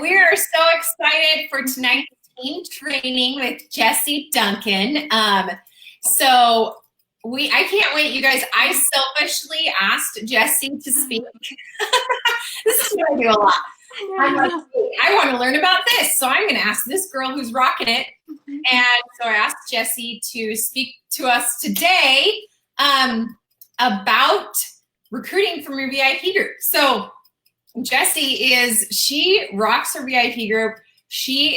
We are so excited for tonight's team training with Jessie Duncan. I can't wait, you guys. I selfishly asked Jessie to speak. This is what I do a lot. I'm like, hey, I want to learn about this, so I'm going to ask this girl who's rocking it. And so I asked Jessie to speak to us today about recruiting from your VIP group. So she rocks her VIP group. She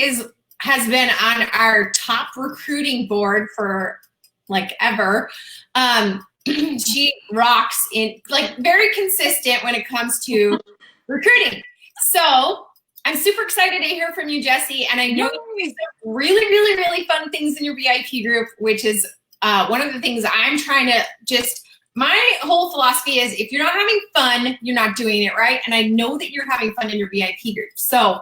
has been on our top recruiting board for like ever. She rocks in like very consistent when it comes to recruiting. So I'm super excited to hear from you, Jessie. And I know you do some really, really, really fun things in your VIP group, which is one of the things I'm trying to my whole philosophy is if you're not having fun, you're not doing it right. And I know that you're having fun in your VIP group. So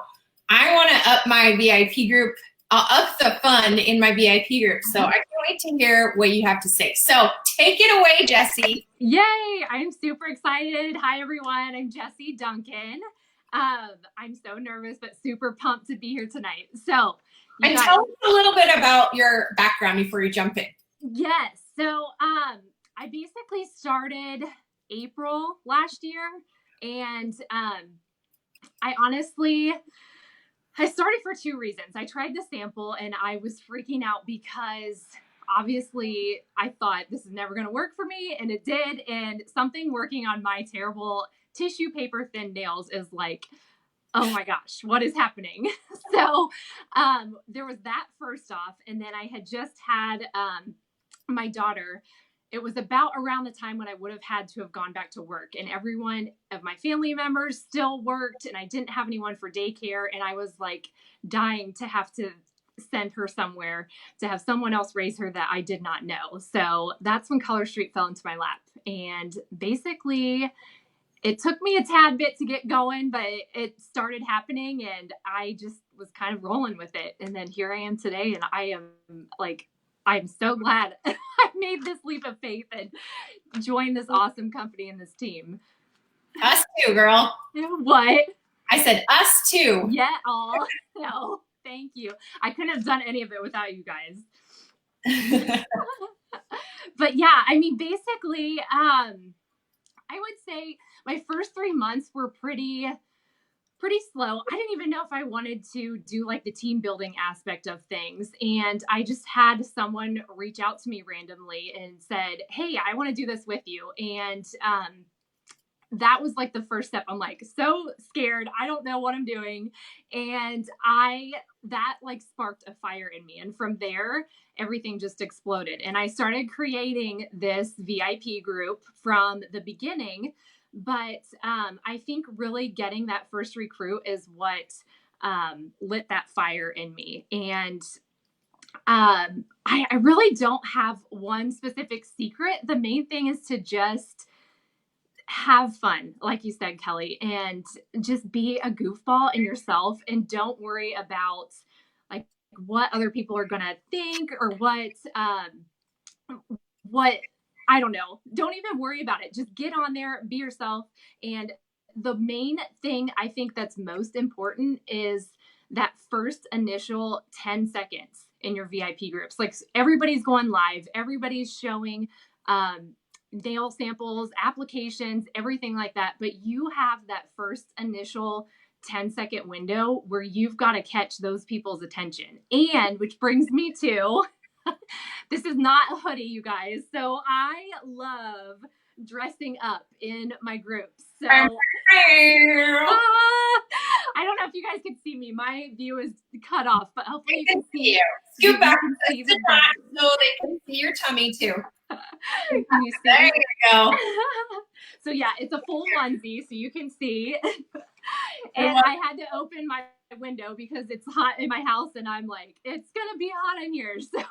I want to up my VIP group, up the fun in my VIP group. So I can't wait to hear what you have to say. So take it away, Jessie. Yay, I'm super excited. Hi, everyone. I'm Jessie Duncan. I'm so nervous, but super pumped to be here tonight. So tell us a little bit about your background before you jump in. Yes. So I basically started April last year, and I started for two reasons. I tried the sample and I was freaking out because obviously I thought this is never going to work for me, and it did. And something working on my terrible tissue paper thin nails is like, oh my gosh, what is happening? So there was that first off. And then I had just had my daughter. It was about around the time when I would have had to have gone back to work, and everyone of my family members still worked, and I didn't have anyone for daycare. And I was like dying to have to send her somewhere to have someone else raise her that I did not know. So that's when Color Street fell into my lap. And basically it took me a tad bit to get going, but it started happening and I just was kind of rolling with it. And then here I am today, and I'm so glad I made this leap of faith and joined this awesome company and this team. Us too, girl. What? I said us too. Yeah, no, thank you. I couldn't have done any of it without you guys. But yeah, I mean, basically, I would say my first 3 months were pretty slow. I didn't even know if I wanted to do like the team building aspect of things. And I just had someone reach out to me randomly and said, hey, I want to do this with you. And that was like the first step. I'm like so scared. I don't know what I'm doing. And that like sparked a fire in me. And from there, everything just exploded. And I started creating this VIP group from the beginning. But I think really getting that first recruit is what lit that fire in me. And I really don't have one specific secret. The main thing is to just have fun, like you said, Kelly, and just be a goofball in yourself, and don't worry about like what other people are going to think or what I don't know. Don't even worry about it. Just get on there, be yourself. And the main thing I think that's most important is that first initial 10 seconds in your VIP groups. Like everybody's going live, everybody's showing nail samples, applications, everything like that. But you have that first initial 10-second window where you've got to catch those people's attention. And which brings me to this is not a hoodie, you guys. So I love dressing up in my groups. So I don't know if you guys can see me. My view is cut off, but hopefully you can see you. Scoot back so they can see your tummy too. There you go. So yeah, it's a full onesie, so you can see. And I had to open my window because it's hot in my house, and I'm like, it's gonna be hot in here. So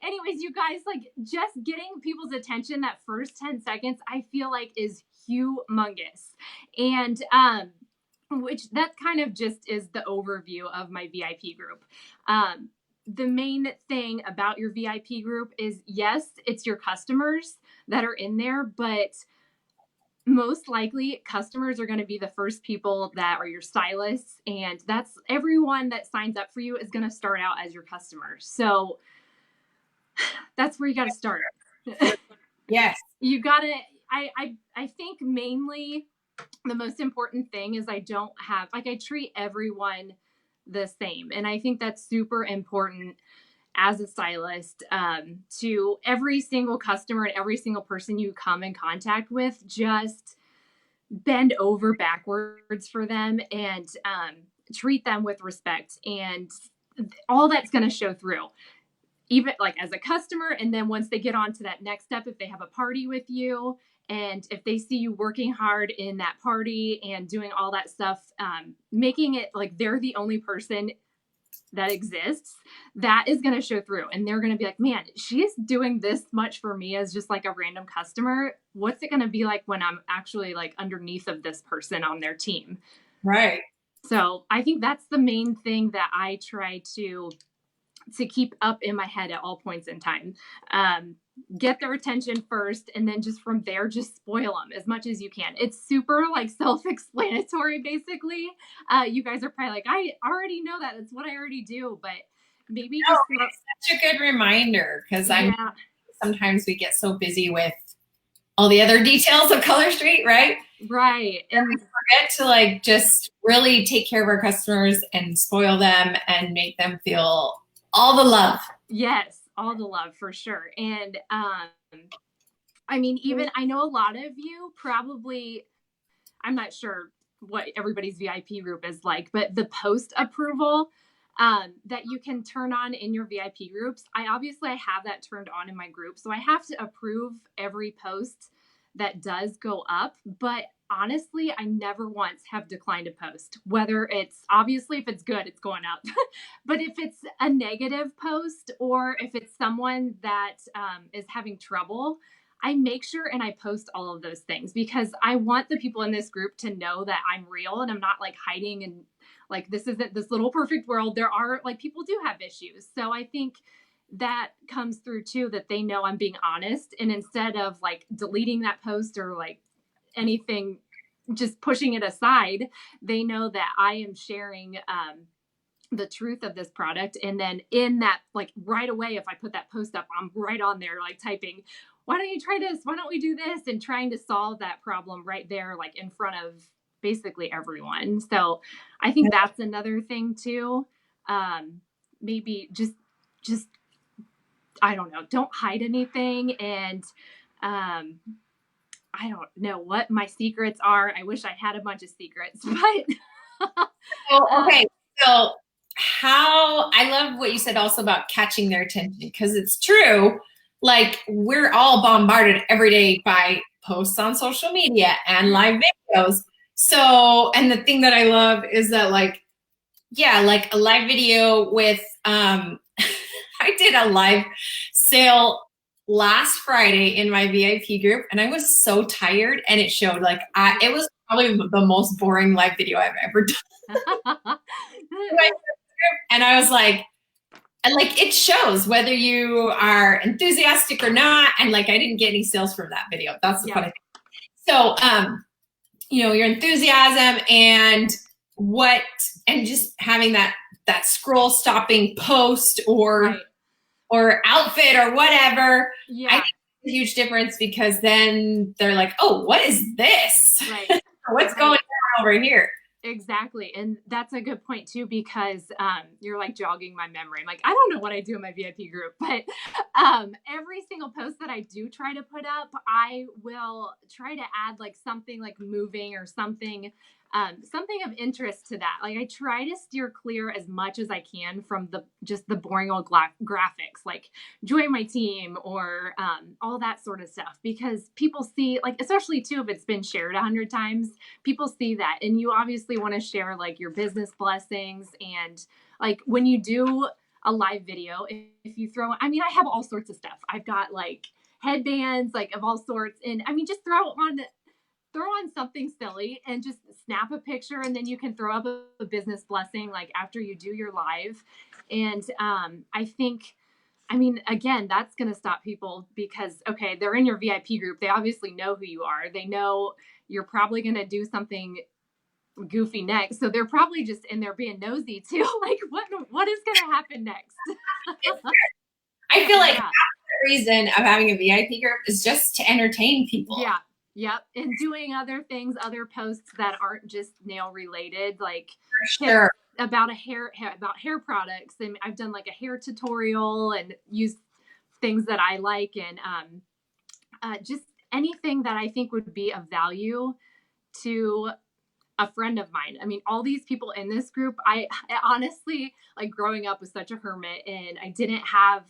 anyways, you guys, like just getting people's attention that first 10 seconds, I feel like is humongous. And which that kind of just is the overview of my VIP group. The main thing about your VIP group is, yes, it's your customers that are in there, but most likely customers are going to be the first people that are your stylists. And that's everyone that signs up for you is going to start out as your customer. So that's where you got to start. Yes. You got to, I think mainly the most important thing is I don't have, like, I treat everyone the same. And I think that's super important as a stylist, to every single customer and every single person you come in contact with, just bend over backwards for them and treat them with respect. And all that's going to show through, even like as a customer. And then once they get on to that next step, if they have a party with you, and if they see you working hard in that party and doing all that stuff, making it like they're the only person that exists, that is going to show through. And they're going to be like, man, she's doing this much for me as just like a random customer. What's it going to be like when I'm actually like underneath of this person on their team? Right. So I think that's the main thing that I try to keep up in my head at all points in time. Get their attention first, and then just from there, just spoil them as much as you can. It's super like self-explanatory, basically. You guys are probably like, I already know that. It's what I already do. But maybe just it's such a good reminder, because sometimes we get so busy with all the other details of Color Street, right? Right. And we forget to like just really take care of our customers and spoil them and make them feel all the love. Yes, all the love for sure. And I mean, even I know a lot of you probably, I'm not sure what everybody's VIP group is like, but the post approval that you can turn on in your VIP groups, I have that turned on in my group. So I have to approve every post that does go up. But honestly, I never once have declined a post, whether it's obviously if it's good, it's going up. But if it's a negative post, or if it's someone that is having trouble, I make sure and I post all of those things, because I want the people in this group to know that I'm real and I'm not like hiding and like, this isn't this little perfect world. There are like, people do have issues. So I think that comes through too, that they know I'm being honest, and instead of like deleting that post or like anything, just pushing it aside, they know that I am sharing the truth of this product. And then in that, like right away, if I put that post up, I'm right on there like typing, why don't you try this? Why don't we do this? And trying to solve that problem right there, like in front of basically everyone. So I think that's another thing too. Maybe just I don't know, don't hide anything. And I don't know what my secrets are. I wish I had a bunch of secrets, but okay. So how, I love what you said also about catching their attention, because it's true. Like, we're all bombarded every day by posts on social media and live videos. So, and the thing that I love is that like, yeah, like a live video with, I did a live sale last Friday in my VIP group, and I was so tired, and it showed like, it was probably the most boring live video I've ever done. And I was like, and like, it shows whether you are enthusiastic or not. And like, I didn't get any sales from that video. That's the funny thing. So, you know, your enthusiasm and just having that scroll stopping post or outfit or whatever. Yeah. I think it's a huge difference, because then they're like, oh, what is this? Right. What's going on over here? Exactly. And that's a good point too, because you're like jogging my memory. I'm like, I don't know what I do in my VIP group, but every single post that I do try to put up, I will try to add like something like moving or something of interest to that. Like, I try to steer clear as much as I can from the boring old graphics, like join my team or all that sort of stuff, because people see, like, especially too, if it's been shared 100 times, people see that. And you obviously want to share like your business blessings. And like, when you do a live video, if you throw, I mean, I have all sorts of stuff. I've got like headbands, like of all sorts. And I mean, just throw on something silly and just snap a picture, and then you can throw up a business blessing like after you do your live. And I think, I mean, again, that's going to stop people, because okay, they're in your VIP group, they obviously know who you are, they know you're probably going to do something goofy next. So they're probably just in there being nosy too. Like what is going to happen next? I feel like the reason of having a VIP group is just to entertain people. Yeah. Yep. And doing other things, other posts that aren't just nail related, like about hair products. And I've done like a hair tutorial and used things that I like, and just anything that I think would be of value to a friend of mine. I mean, all these people in this group, I honestly, like, growing up was such a hermit and I didn't have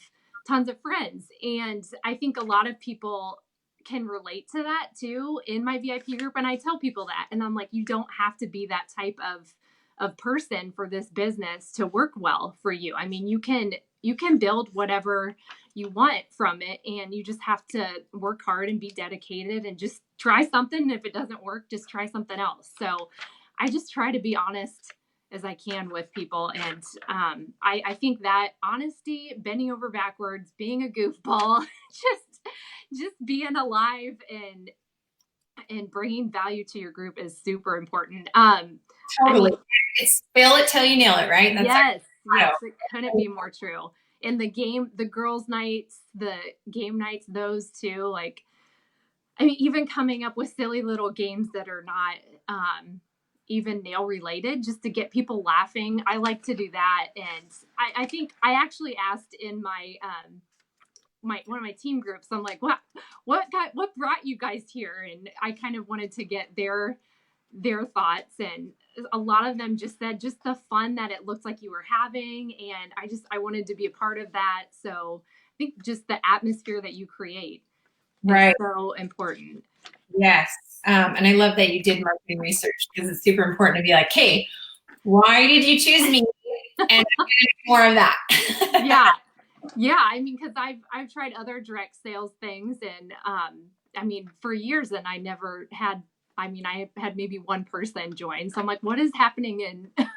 tons of friends. And I think a lot of people can relate to that too in my VIP group. And I tell people that, and I'm like, you don't have to be that type of person for this business to work well for you. I mean, you can build whatever you want from it, and you just have to work hard and be dedicated and just try something. And if it doesn't work, just try something else. So I just try to be honest as I can with people. And I think that honesty, bending over backwards, being a goofball, just being alive and bringing value to your group is super important. Totally. It's fail it till you nail it, right? That's yes, it couldn't be more true. In the girls' nights, the game nights, those two, like, I mean, even coming up with silly little games that are not even nail related, just to get people laughing. I like to do that. And I think I actually asked in my one of my team groups, I'm like, what brought you guys here? And I kind of wanted to get their thoughts, and a lot of them just said just the fun that it looked like you were having, and I wanted to be a part of that. So I think just the atmosphere that you create is so important. Yes. And I love that you did marketing research, because it's super important to be like, hey, why did you choose me? And more of that. Yeah. I mean, because I've tried other direct sales things, and I mean, for years, and I never had. I mean, I had maybe one person join. So I'm like, what is happening and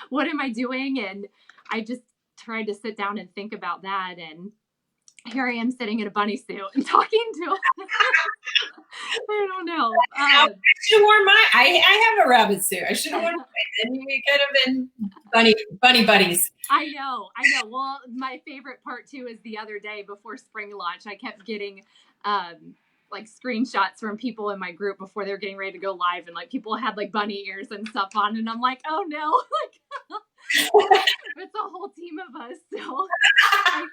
what am I doing? And I just tried to sit down and think about that. And here I am sitting in a bunny suit and talking to I don't know. I should have worn mine. I have a rabbit suit. I should have worn mine. And we could have been bunny buddies. I know. Well, my favorite part too is the other day before spring launch, I kept getting like screenshots from people in my group before they're getting ready to go live, and like people had like bunny ears and stuff on, and I'm like, oh no, like it's a whole team of us. So I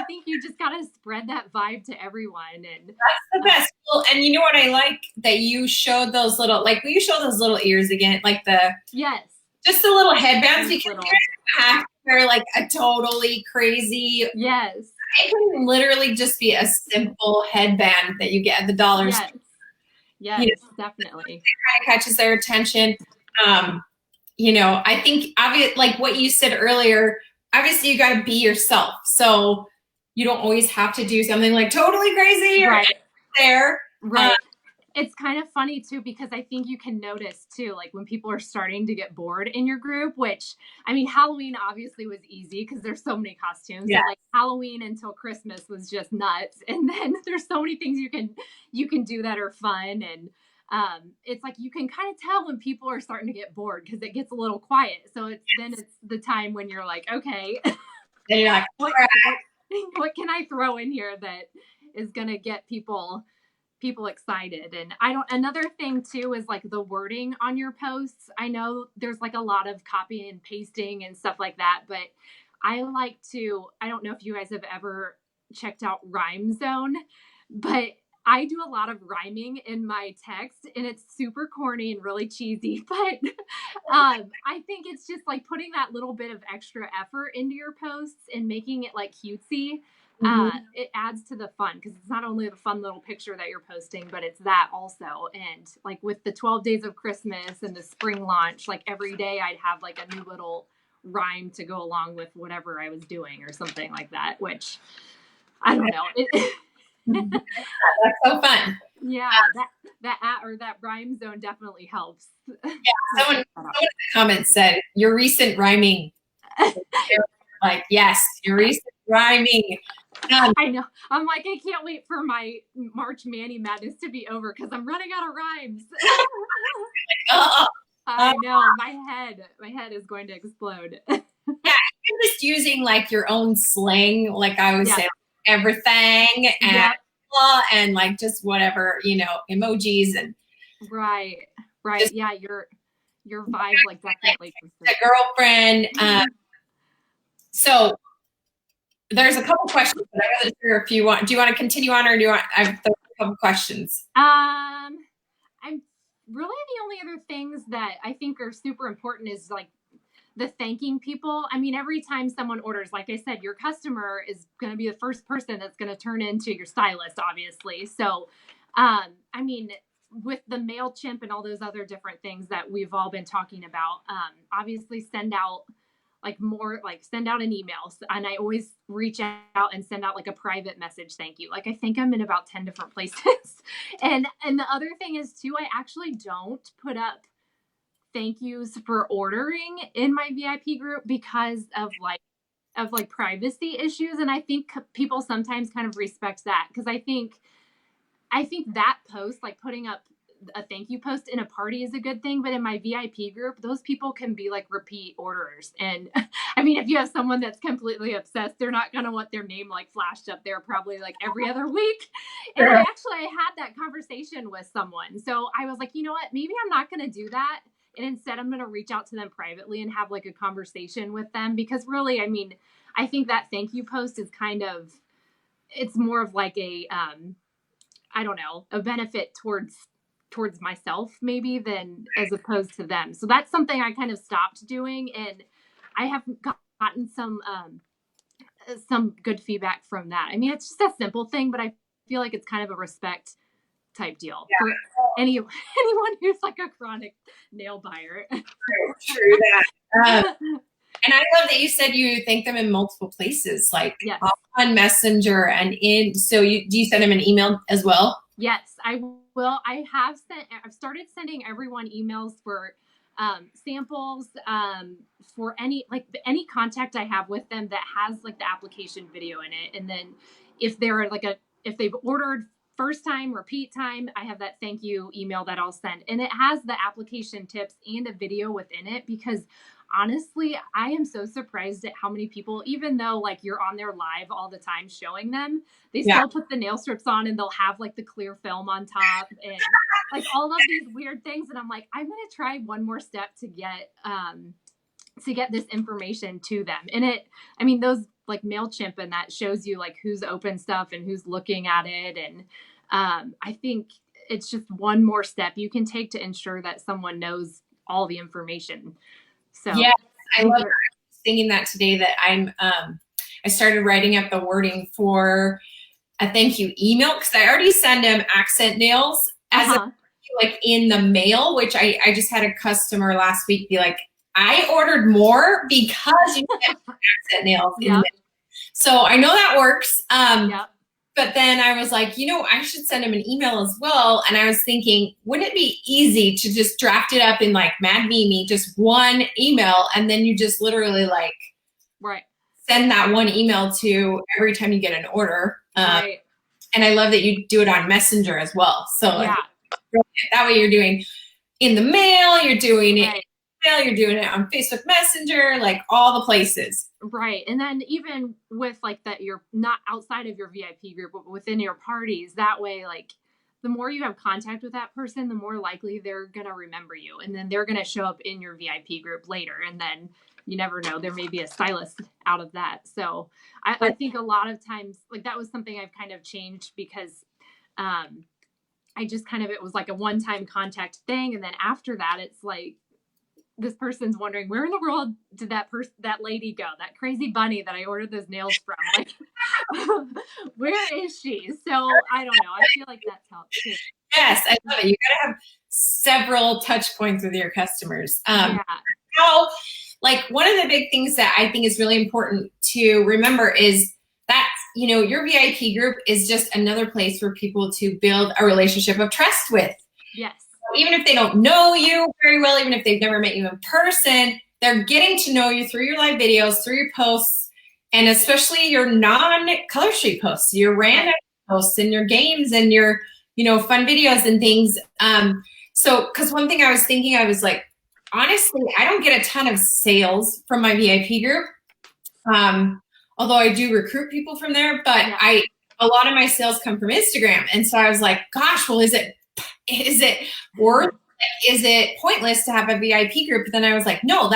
think you just gotta spread that vibe to everyone, and that's the best. Well, and you know what I like, that you showed those little, like, will you show those little ears again, like just the little headbands, because you don't have to wear like a totally crazy. Yes. It can literally just be a simple headband that you get at the dollar store. Yes, you know, definitely. It kind of catches their attention. You know, I think like what you said earlier, obviously you got to be yourself. So you don't always have to do something like totally crazy or there. Right. It's kind of funny too, because I think you can notice too, like when people are starting to get bored in your group, which, I mean, Halloween obviously was easy because there's so many costumes. Yeah. And like Halloween until Christmas was just nuts. And then there's so many things you can do that are fun. And it's like, you can kind of tell when people are starting to get bored because it gets a little quiet. So then it's the time when you're like, okay, what can I throw in here that is going to get people excited? And another thing too is like the wording on your posts. I know there's like a lot of copy and pasting and stuff like that, but I don't know if you guys have ever checked out Rhyme Zone, but I do a lot of rhyming in my text, and it's super corny and really cheesy, but I think it's just like putting that little bit of extra effort into your posts and making it like cutesy. It adds to the fun, because it's not only the fun little picture that you're posting, but it's that also. And like with the 12 days of Christmas and the spring launch, like every day I'd have like a new little rhyme to go along with whatever I was doing or something like that, which I don't know. That's so fun. Yeah, that rhyme zone definitely helps. Yeah, someone in the comments said your recent rhyming. Like, yes, your recent rhyming. I know. I'm like, I can't wait for my March Manny Madness to be over because I'm running out of rhymes. uh, I know. My head is going to explode. yeah, you're just using like your own slang, like I would say, everything and like just whatever, emojis and right. Yeah, your vibe like definitely the girlfriend. So there's a couple questions, but I wasn't sure if you want. Do you want to continue on, or do you want? I have a couple questions. I'm really the only other things that I think are super important is like the thanking people. I mean, every time someone orders, like I said, your customer is going to be the first person that's going to turn into your stylist, obviously. So, I mean, with the MailChimp and all those other different things that we've all been talking about, obviously send out send out an email. And I always reach out and send out like a private message. Thank you. Like I think I'm in about 10 different places. and the other thing is too, I actually don't put up thank yous for ordering in my VIP group because of privacy issues. And I think people sometimes kind of respect that because I think that post, like putting up a thank you post in a party is a good thing, but in my VIP group, those people can be like repeat orderers. And I mean, if you have someone that's completely obsessed, they're not going to want their name like flashed up there probably like every other week. And I had that conversation with someone. So I was like, you know what, maybe I'm not going to do that. And instead I'm going to reach out to them privately and have like a conversation with them because really, I mean, I think that thank you post is kind of, it's more of like a, I don't know, a benefit towards myself maybe than as opposed to them. So that's something I kind of stopped doing. And I have gotten some good feedback from that. I mean, it's just a simple thing, but I feel like it's kind of a respect type deal for anyone who's like a chronic nail buyer. True that. And I love that you said you thank them in multiple places, like on Messenger and in. So do you send them an email as well? Yes, I will. I've started sending everyone emails for samples for any contact I have with them that has like the application video in it. And then if they're if they've ordered first time, repeat time, I have that thank you email that I'll send. And it has the application tips and a video within it because honestly, I am so surprised at how many people, even though like you're on there live all the time showing them, they still put the nail strips on and they'll have like the clear film on top and like all of these weird things. And I'm like, I'm going to try one more step to get this information to them. And those like MailChimp and that shows you like who's open stuff and who's looking at it. And I think it's just one more step you can take to ensure that someone knows all the information. So yeah, I love thinking that today that I started writing up the wording for a thank you email because I already send them accent nails as like in the mail, which I just had a customer last week be like, I ordered more because you sent accent nails. So I know that works. But then I was like, I should send him an email as well. And I was thinking, wouldn't it be easy to just draft it up in like Mad Mimi, just one email, and then you just literally like send that one email to every time you get an order. And I love that you do it on Messenger as well. So that way you're doing in the mail, you're doing it you're doing it on Facebook Messenger, like all the places. Right. And then even with like that, you're not outside of your VIP group, but within your parties, that way, like the more you have contact with that person, the more likely they're going to remember you. And then they're going to show up in your VIP group later. And then you never know, there may be a stylist out of that. So I think a lot of times like that was something I've kind of changed because, I just kind of, it was like a one-time contact thing. And then after that, it's like, this person's wondering where in the world did that lady go? That crazy bunny that I ordered those nails from. Like, where is she? So I don't know. I feel like that's helped too. Yes, I love it. You gotta have several touch points with your customers. Like one of the big things that I think is really important to remember is that, your VIP group is just another place for people to build a relationship of trust with. Yes. Even if they don't know you very well, even if they've never met you in person, they're getting to know you through your live videos, through your posts, and especially your non-color street posts, your random posts and your games and your, fun videos and things. So, because one thing I was thinking, I was like, honestly, I don't get a ton of sales from my VIP group. Although I do recruit people from there, but a lot of my sales come from Instagram. And so I was like, gosh, well, is it worth, is it pointless to have a VIP group? But then I was like, no,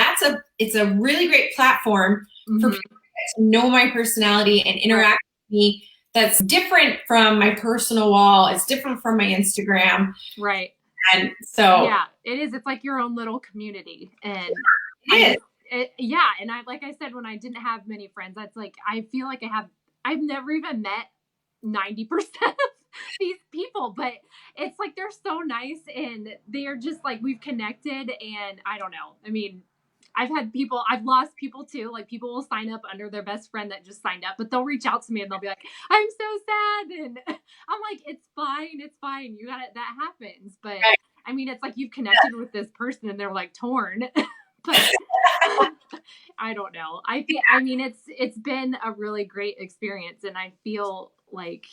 it's a really great platform for people to know my personality and interact with me. That's different from my personal wall. It's different from my Instagram. Right. And so yeah, it is. It's like your own little community. And and like I said, when I didn't have many friends, that's like, I feel like I've never even met 90% of these people, but it's like, they're so nice and they're just like, we've connected. And I don't know. I mean, I've lost people too. Like, people will sign up under their best friend that just signed up, but they'll reach out to me and they'll be like, I'm so sad. And I'm like, it's fine. It's fine. You got it. That happens. But I mean, it's like, you've connected with this person and they're like torn. But I don't know. I mean, it's been a really great experience, and I feel like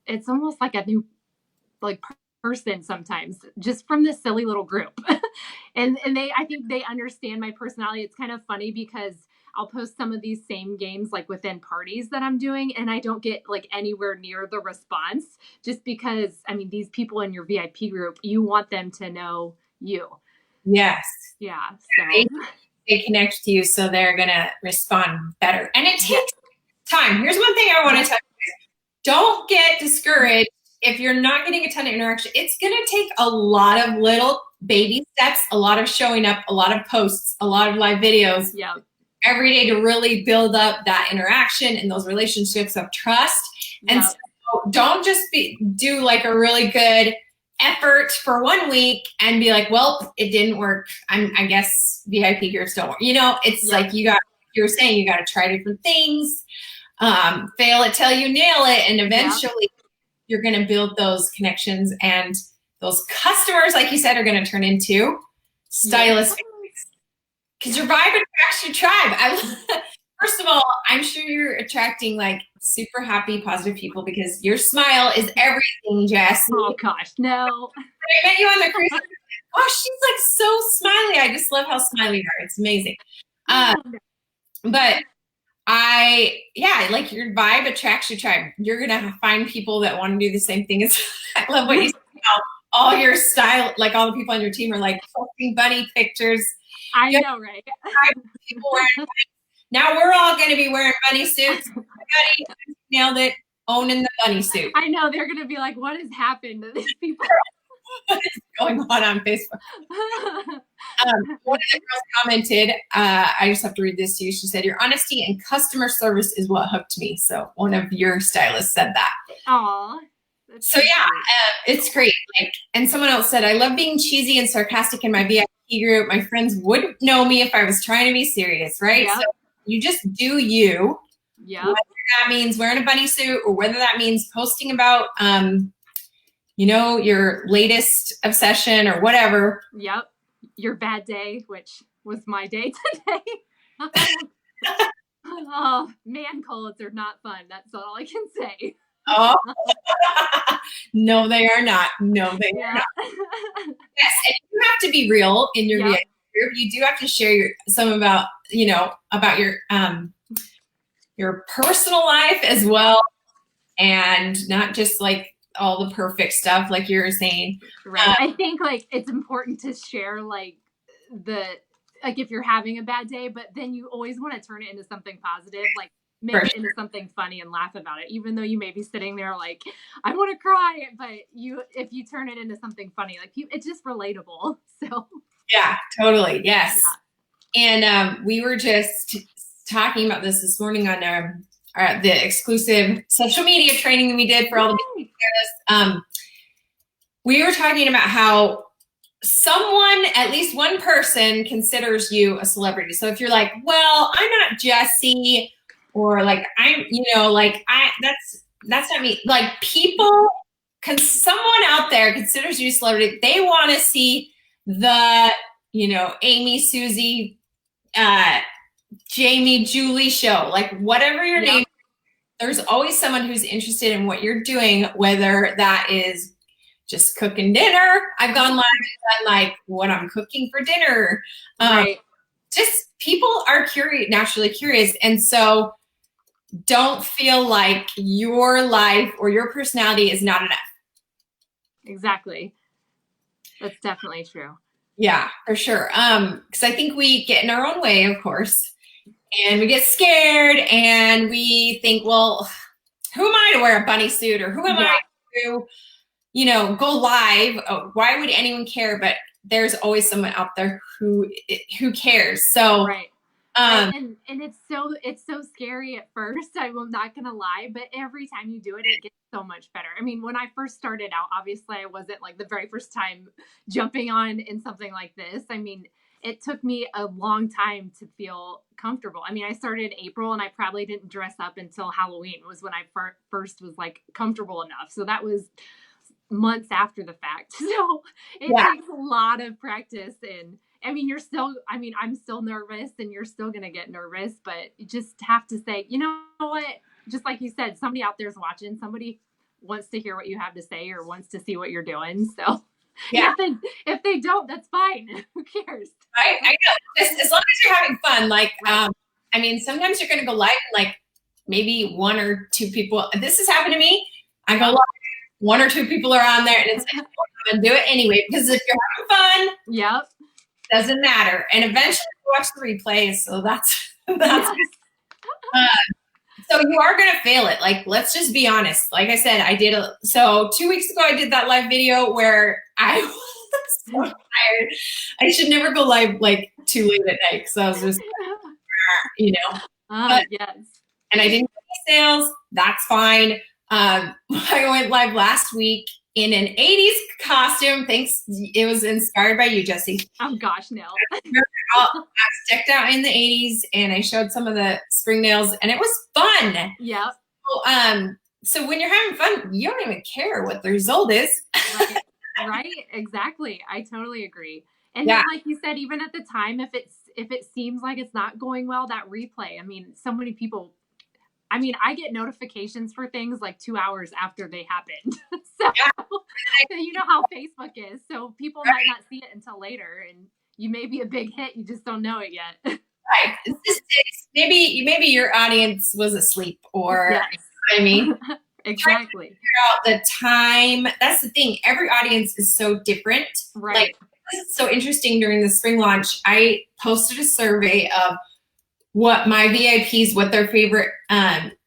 it's almost like a new person sometimes, just from this silly little group. and I think they understand my personality. It's kind of funny because I'll post some of these same games like within parties that I'm doing, and I don't get like anywhere near the response, just because, I mean, these people in your VIP group, you want them to know you. Yes. Yeah. So they connect to you, so they're going to respond better. And it takes time. Here's one thing I want to tell you. Don't get discouraged if you're not getting a ton of interaction. It's going to take a lot of little baby steps, a lot of showing up, a lot of posts, a lot of live videos every day to really build up that interaction and those relationships of trust. And so don't just do like a really good effort for 1 week and be like, well, it didn't work. I guess VIP groups don't work. It's like, you were saying, you got to try different things, fail it till you nail it. And eventually you're going to build those connections, and those customers, like you said, are going to turn into stylists, because your vibe attracts your tribe. First of all, I'm sure you're attracting like super happy, positive people, because your smile is everything, Jess. Oh gosh, no. When I met you on the cruise, oh, she's like so smiley. I just love how smiley you are. It's amazing. But like, your vibe attracts your tribe. You're gonna find people that want to do the same thing as I love what you said. All your style, like all the people on your team are like posting bunny pictures. I know, right? People wearing now we're all going to be wearing bunny suits. Nailed it. Owning the bunny suit. I know, they're going to be like, what has happened to these people? What is going on Facebook? One of the girls commented, I just have to read this to you. She said, your honesty and customer service is what hooked me. So one of your stylists said that. Aw. So it's great. And someone else said, I love being cheesy and sarcastic in my VIP group. My friends wouldn't know me if I was trying to be serious, right? Yep. So you just do you. Yeah. Whether that means wearing a bunny suit, or whether that means posting about, your latest obsession or whatever. Yep. Your bad day, which was my day today. Oh, man colds are not fun. That's all I can say. Oh, no, they are not. No, they are not. Yes, and you have to be real in your VIP group. You do have to share some about your personal life as well, and not just like all the perfect stuff, like you were saying. Right. I think like it's important to share like if you're having a bad day, but then you always want to turn it into something positive, like make it into something funny and laugh about it, even though you may be sitting there like, I want to cry, but if you turn it into something funny, like it's just relatable. So yeah, totally. Yes. Yeah. And we were just talking about this morning on the exclusive social media training that we did for all the people. We were talking about how someone, at least one person, considers you a celebrity. So if you're like, well, I'm not Jessie, or like that's not me. Like someone out there considers you a celebrity. They want to see the Amy, Susie, Jamie, Julie show, like whatever your Yep. name, there's always someone who's interested in what you're doing, whether that is just cooking dinner. I've gone live and done like what I'm cooking for dinner. Right. Just people are curious, naturally curious. And so don't feel like your life or your personality is not enough. Exactly. That's definitely true. Yeah, for sure. Because I think we get in our own way, of course, and we get scared and we think, well, who am I to wear a bunny suit, or who am I to, go live? Oh, why would anyone care? But there's always someone out there who cares. So, right. And it's so scary at first. I'm not gonna lie, but every time you do it, it gets so much better. I mean, when I first started out, obviously I wasn't like the very first time jumping on in something like this. I mean, it took me a long time to feel comfortable. I mean, I started in April and I probably didn't dress up until Halloween was when I first was like comfortable enough. So that was months after the fact. So it takes a lot of practice. And I mean, I'm still nervous and you're still going to get nervous, but you just have to say, you know what? Just like you said, somebody out there's watching, somebody wants to hear what you have to say or wants to see what you're doing. So if they don't, that's fine. Who cares? I know. As long as you're having fun, like, I mean, sometimes you're going to go live and like maybe one or two people, this has happened to me. I go live, one or two people are on there and it's like, I'm going to do it anyway, because if you're having fun, doesn't matter. And eventually you watch the replays. So that's so you are going to fail it. Like, let's just be honest. Like I said, so 2 weeks ago, I did that live video where I was so tired. I should never go live like too late at night. So I was just, yes. And I didn't get any sales. That's fine. I went live last week in an 80s costume. Thanks. It was inspired by you, Jessie. Oh gosh, no. I was decked out in the 80s and I showed some of the spring nails and it was fun. Yeah. So when you're having fun, you don't even care what the result is. Right. Exactly. I totally agree. And then, like you said, even at the time, if it seems like it's not going well, that replay, I mean, so many people, I mean, I get notifications for things like 2 hours after they happened. So you know how Facebook is. So people might not see it until later and you may be a big hit. You just don't know it yet. Right. Maybe your audience was asleep or, I mean, exactly. Figure out the time. That's the thing. Every audience is so different. Right. Like, this is so interesting. During the spring launch, I posted a survey of what my VIPs, what their favorite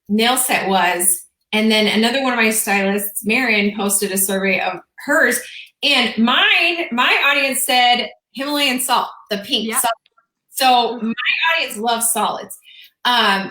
nail set was. And then another one of my stylists, Marion, posted a survey of hers. And my audience said Himalayan salt, the pink salt. So my audience loves solids.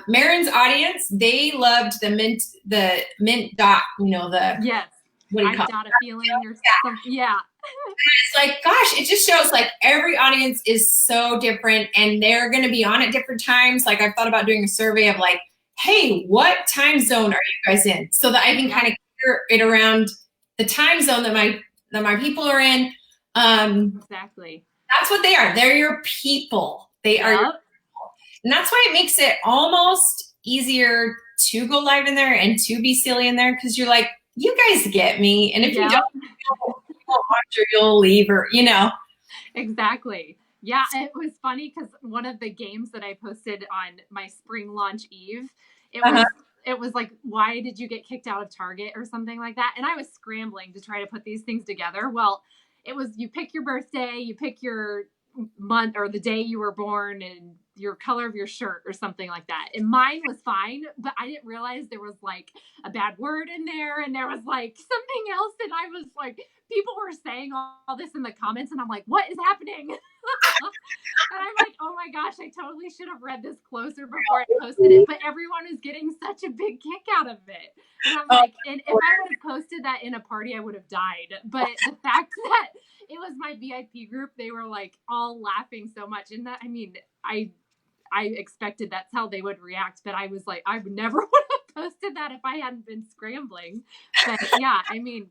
Marion's audience, they loved the mint dot, what do you call it? Dot a feeling or something. Yeah. And it's like, gosh, it just shows like every audience is so different and they're going to be on at different times. Like I've thought about doing a survey of like, hey, what time zone are you guys in? So that I can kind of clear it around the time zone that my people are in. Exactly. That's what they are. They're your people. They are your people. And that's why it makes it almost easier to go live in there and to be silly in there, because you're like, you guys get me. And if you don't, watch or you'll leave or, Exactly. Yeah, it was funny because one of the games that I posted on my spring launch eve, it was like, why did you get kicked out of Target or something like that? And I was scrambling to try to put these things together. Well, it was, you pick your birthday, you pick your month or the day you were born and your color of your shirt or something like that. And mine was fine, but I didn't realize there was like a bad word in there and there was like something else. And I was like, people were saying all this in the comments and I'm like, what is happening? And I'm like, oh my gosh, I totally should have read this closer before I posted it. But everyone is getting such a big kick out of it. And I'm like, and if I would have posted that in a party, I would have died. But the fact that it was my VIP group, they were like all laughing so much. And that, I mean, I expected that's how they would react, but I was like, I never would have posted that if I hadn't been scrambling. But yeah, I mean,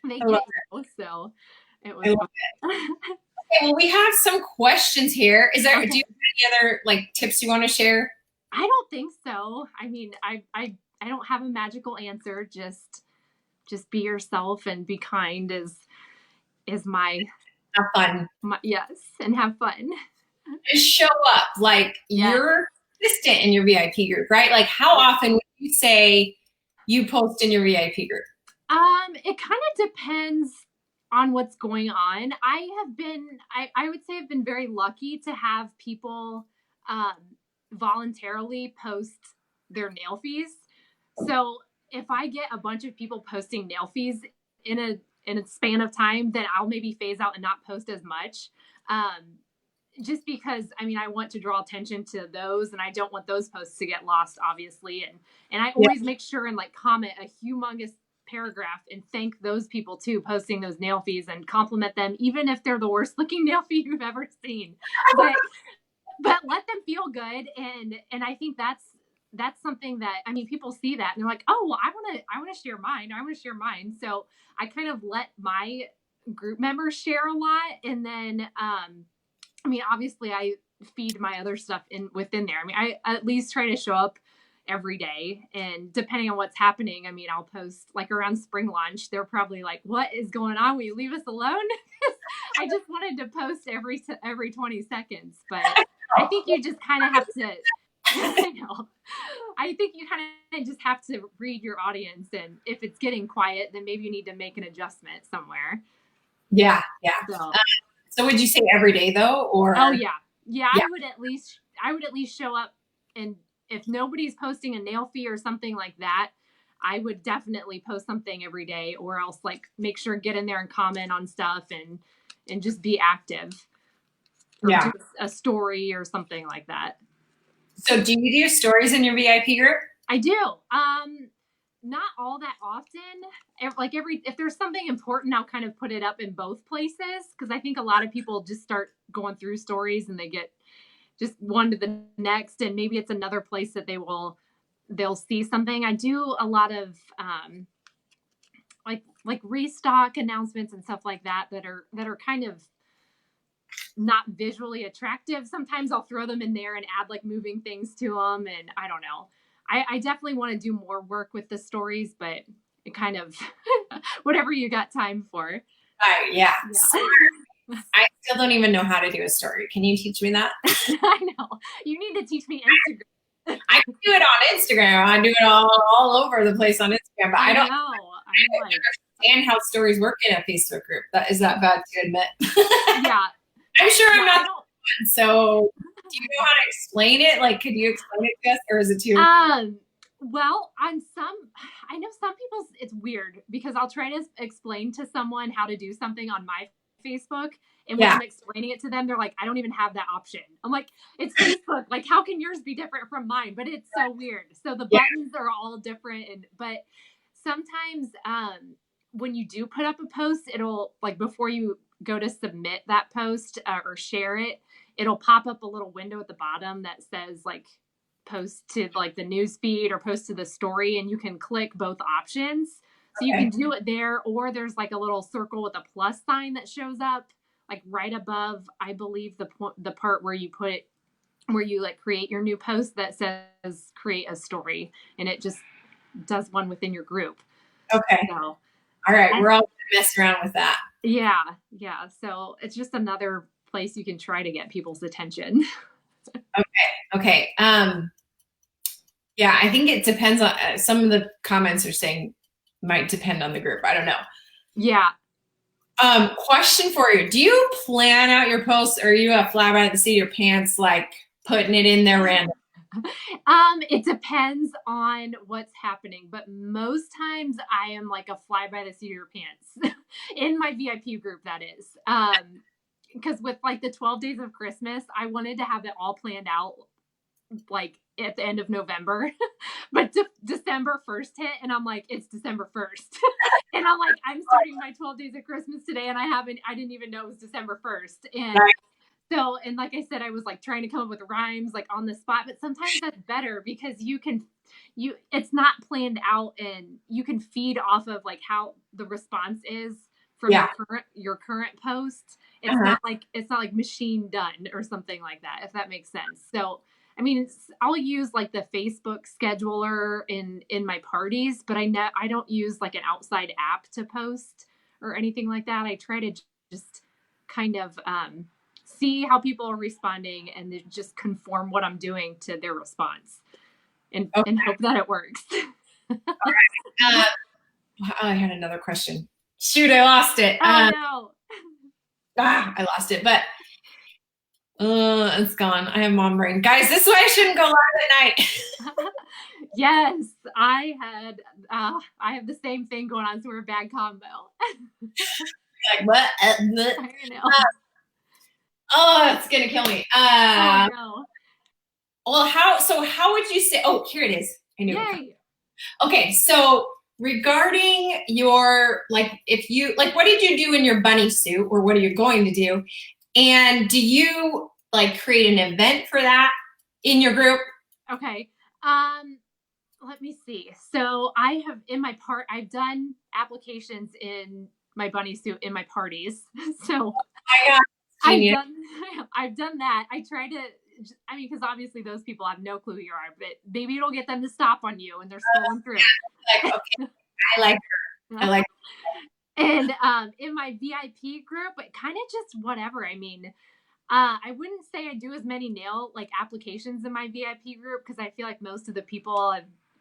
they get it, so it was. Okay, well, we have some questions here. Okay. Do you have any other like tips you want to share? I don't think so. I mean, I don't have a magical answer. Just be yourself and be kind is Have fun. my yes, and have fun. Just show up like Yes. you're consistent in your VIP group, right? Like how often would you say you post in your VIP group? It kind of depends on what's going on. I would say I've been very lucky to have people um, voluntarily post their nail fees. So if I get a bunch of people posting nail fees in a span of time, then I'll maybe phase out and not post as much. Um, just because I mean I want to draw attention to those and I don't want those posts to get lost, obviously. And I Yeah. always make sure and like comment a humongous paragraph and thank those people too posting those nail fees and compliment them even if they're the worst looking nail fee you've ever seen. But let them feel good, and I think that's something that I mean people see that and they're like, oh well, I want to share mine. I want to share mine. So I kind of let my group members share a lot, and then I mean, obviously, I feed my other stuff in within there. I mean, I at least try to show up every day, and depending on what's happening, I mean, I'll post like around spring launch. They're probably like, "What is going on? Will you leave us alone?" I just wanted to post every 20 seconds, but I think you just kind of have to. I know. I think you kind of just have to read your audience, and if it's getting quiet, then maybe you need to make an adjustment somewhere. Yeah, yeah. So. So would you say every day though, or? Oh yeah. Yeah, Yeah. I would at least show up, and if nobody's posting a nail fee or something like that, I would definitely post something every day, or else like make sure get in there and comment on stuff and just be active. Or Yeah. do a story or something like that. So do you do stories in your VIP group? I do. Not all that often. Like if there's something important, I'll kind of put it up in both places because I think a lot of people just start going through stories and they get just one to the next, and maybe it's another place that they'll see something. I do a lot of like restock announcements and stuff like that that are kind of not visually attractive. Sometimes I'll throw them in there and add like moving things to them, and I don't know. I definitely want to do more work with the stories, but it kind of whatever you got time for. Yeah. I still don't even know how to do a story. Can you teach me that? I know. You need to teach me Instagram. I can do it on Instagram. I do it all over the place on Instagram, but I don't understand how stories work in a Facebook group. Is that bad to admit? Yeah. I'm sure I'm not the one. So do you know how to explain it? Like, could you explain it to us, or is it too? Well, I know some people's, it's weird because I'll try to explain to someone how to do something on my Facebook, and when I'm explaining it to them, they're like, I don't even have that option. I'm like, it's Facebook. Like, how can yours be different from mine? But it's so weird. So the buttons are all different, but sometimes when you do put up a post, it'll like before you go to submit that post or share it, it'll pop up a little window at the bottom that says like post to like the news feed or post to the story, and you can click both options. So you can do it there, or there's like a little circle with a plus sign that shows up like right above, I believe the part where you like create your new post that says create a story, and it just does one within your group. Okay. So, all right. We're all gonna mess around with that. Yeah. So it's just another place you can try to get people's attention. Okay. Yeah, I think it depends on some of the comments are saying might depend on the group. I don't know. Yeah. Question for you. Do you plan out your posts, or are you a fly by the seat of your pants, like putting it in there random? It depends on what's happening, but most times I am like a fly by the seat of your pants in my VIP group, that is. Because with like the 12 days of Christmas, I wanted to have it all planned out like at the end of November, but December 1st hit, and I'm like, it's December 1st. And I'm like, I'm starting my 12 days of Christmas today, and I didn't even know it was December 1st. And so, and like I said, I was like trying to come up with rhymes like on the spot, but sometimes that's better because it's not planned out, and you can feed off of like how the response is from Yeah. your current post. It's Uh-huh. it's not like machine done or something like that, if that makes sense. So I mean, I'll use like the Facebook scheduler in my parties, but I don't use like an outside app to post or anything like that. I try to just kind of see how people are responding and then just conform what I'm doing to their response and hope that it works. Uh, I had another question. Shoot, I lost it. Oh no. I lost it, but it's gone. I have mom brain. Guys, this is why I shouldn't go live at night. Yes, I have the same thing going on, so we're a bad combo. Like, what? I know. Oh, it's gonna kill me. Oh no. Well, how would you say, oh, here it is. I knew. Yay. Okay, so regarding your, like, if you, like, what did you do in your bunny suit, or what are you going to do? And do you, like, create an event for that in your group? Okay. Let me see. So I've done applications in my bunny suit in my parties. So I've done that. I try to, I mean, because obviously those people have no clue who you are, but maybe it'll get them to stop on you and they're scrolling through. Like, okay, I like her. I like her. And in my VIP group, it kind of just whatever. I mean, I wouldn't say I do as many nail like applications in my VIP group because I feel like most of the people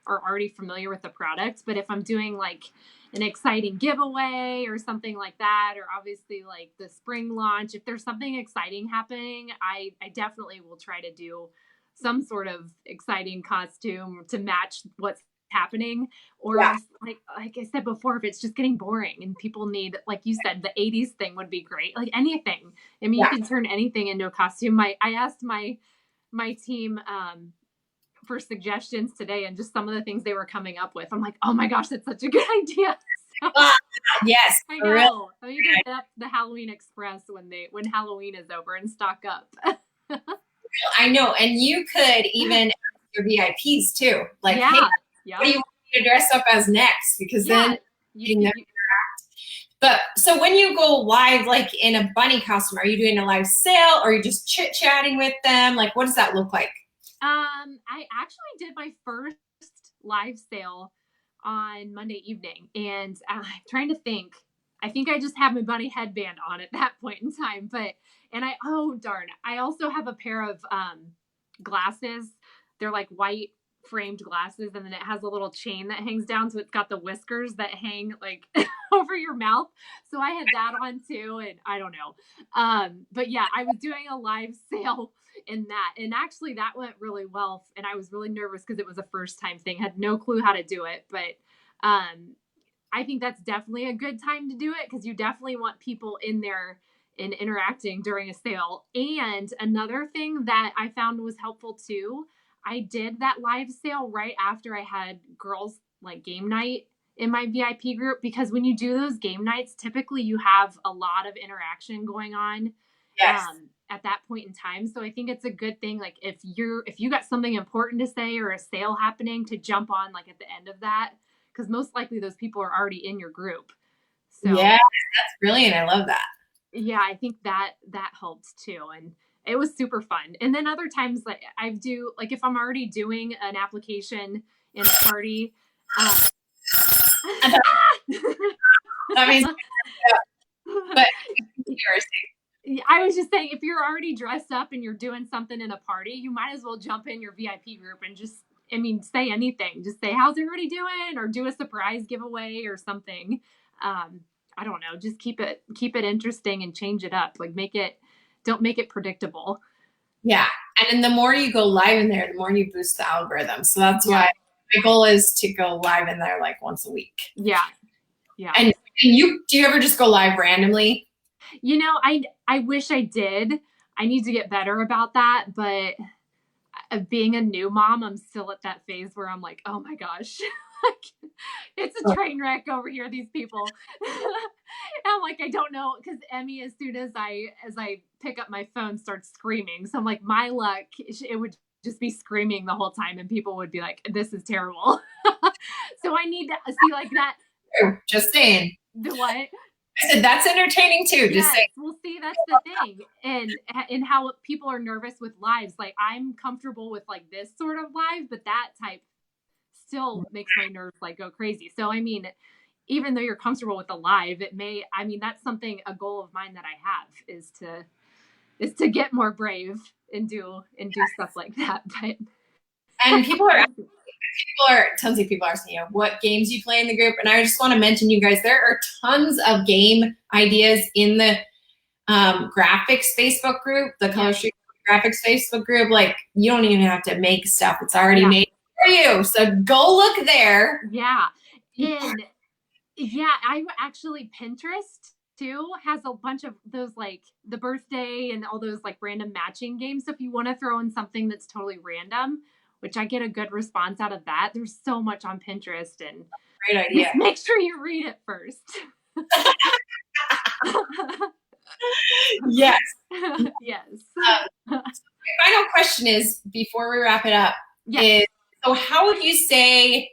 are already familiar with the product. But if I'm doing like an exciting giveaway or something like that, or obviously like the spring launch, if there's something exciting happening, I definitely will try to do some sort of exciting costume to match what's happening. Or Yeah. like I said before, if it's just getting boring and people need, like you said, the 80s thing would be great. Like anything. I mean, Yeah. you can turn anything into a costume. I asked my team for suggestions today, and just some of the things they were coming up with. I'm like, oh my gosh, that's such a good idea. So, Yes. I know. So you can hit up the Halloween Express when Halloween is over and stock up. I know. And you could even ask your VIPs too. Like, yeah. hey, Yeah. what do you want me to dress up as next? Because then you can interact. But so when you go live, like in a bunny costume, are you doing a live sale or are you just chit chatting with them? Like, what does that look like? I actually did my first live sale on Monday evening, and I'm trying to think. I think I just had my bunny headband on at that point in time, oh darn, I also have a pair of glasses. They're like white framed glasses, and then it has a little chain that hangs down, so it's got the whiskers that hang like over your mouth. So I had that on too, and I don't know. But yeah, I was doing a live sale in that, and actually that went really well, and I was really nervous because it was a first time thing, had no clue how to do it, but I think that's definitely a good time to do it because you definitely want people in there and interacting during a sale. And another thing that I found was helpful too, I did that live sale right after I had girls like game night in my VIP group, because when you do those game nights, typically you have a lot of interaction going on. Yes. At that point in time. So I think it's a good thing, like if you got something important to say or a sale happening, to jump on like at the end of that, because most likely those people are already in your group. So yeah, that's brilliant. I love that. Yeah, I think that helped too, and it was super fun. And then other times, like I do, like if I'm already doing an application in a party. That means, but I was just saying, if you're already dressed up and you're doing something in a party, you might as well jump in your VIP group and just, I mean, say anything. Just say, how's everybody doing? Or do a surprise giveaway or something. I don't know. Just keep it interesting and change it up. Like don't make it predictable. Yeah. And then the more you go live in there, the more you boost the algorithm. So that's why my goal is to go live in there like once a week. Yeah. Yeah. And do you ever just go live randomly? You know, I wish I did. I need to get better about that, but being a new mom, I'm still at that phase where I'm like, oh my gosh, it's a train wreck over here, these people. I'm like, I don't know, because Emmy, as soon as I pick up my phone, starts screaming. So I'm like, my luck, it would just be screaming the whole time, and people would be like, this is terrible. So I need to see like that. Just saying. The what? I said that's entertaining too. Just Yes, say, well, see, that's the thing, and how people are nervous with lives. Like I'm comfortable with like this sort of live, but that type still makes my nerves like go crazy. So I mean, even though you're comfortable with the live, it may. I mean, that's something a goal of mine that I have is to get more brave and do stuff like that. But and tons of people are asking you what games you play in the group, and I just want to mention, you guys, there are tons of game ideas in the graphics Facebook group, the Color Street graphics Facebook group. Like you don't even have to make stuff; it's already made for you. So go look there. Yeah, and yeah, I actually Pinterest too has a bunch of those like the birthday and all those like random matching games. So if you want to throw in something that's totally random, which I get a good response out of that, there's so much on Pinterest, and Great idea. make sure you read it first. Yes. Yes. My final question is, before we wrap it up, is so how would you say,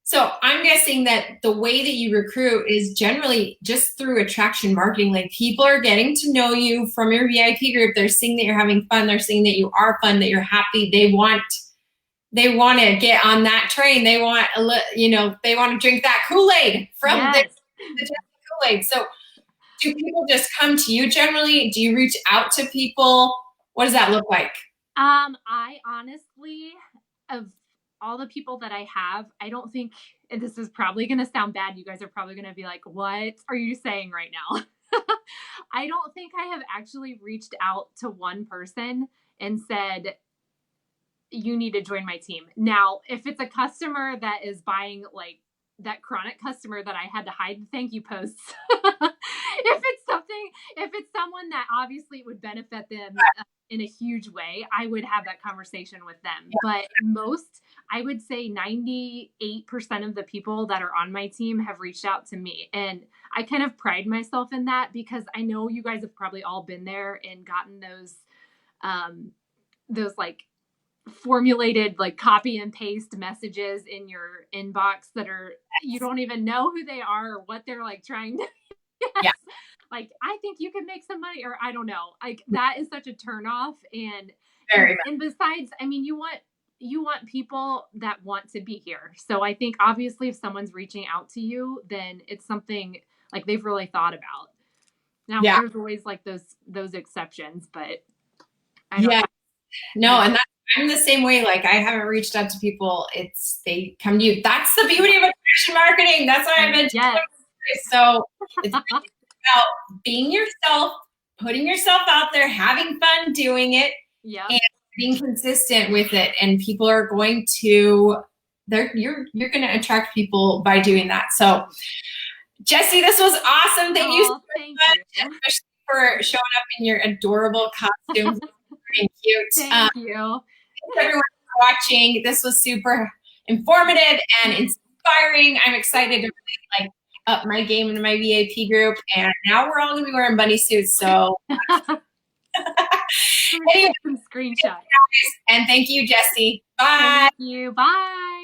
so I'm guessing that the way that you recruit is generally just through attraction marketing. Like people are getting to know you from your VIP group. They're seeing that you're having fun. They're seeing that you are fun, that you're happy. They want to get on that train. They want they want to drink that Kool-Aid from the Kool-Aid. So do people just come to you generally? Do you reach out to people? What does that look like? I honestly, of all the people that I have, I don't think, and this is probably going to sound bad. You guys are probably going to be like, what are you saying right now? I don't think I have actually reached out to one person and said, you need to join my team. Now, if it's a customer that is buying like that chronic customer that I had to hide the thank you posts, if it's someone that obviously it would benefit them in a huge way, I would have that conversation with them. But most, I would say 98% of the people that are on my team have reached out to me. And I kind of pride myself in that because I know you guys have probably all been there and gotten those like formulated like copy and paste messages in your inbox that are, you don't even know who they are or what they're like trying to like, I think you can make some money, or I don't know, like that is such a turnoff. And besides, I mean, you want people that want to be here. So I think obviously if someone's reaching out to you, then it's something like they've really thought about. Now there's always like those exceptions, but I don't know. No, and I'm the same way. Like I haven't reached out to people. They come to you. That's the beauty of attraction marketing. That's why I mentioned it. So it's about being yourself, putting yourself out there, having fun doing it, and being consistent with it. And people are going to, you're going to attract people by doing that. So Jessie, this was awesome. Thank you so much, especially for showing up in your adorable costumes. Very cute. Thank you. Thanks everyone for watching. This was super informative and inspiring. I'm excited to really up my game in my VIP group, and now we're all gonna be wearing bunny suits. So anyway, some screenshots. And thank you, Jessie. Bye. Thank you. Bye.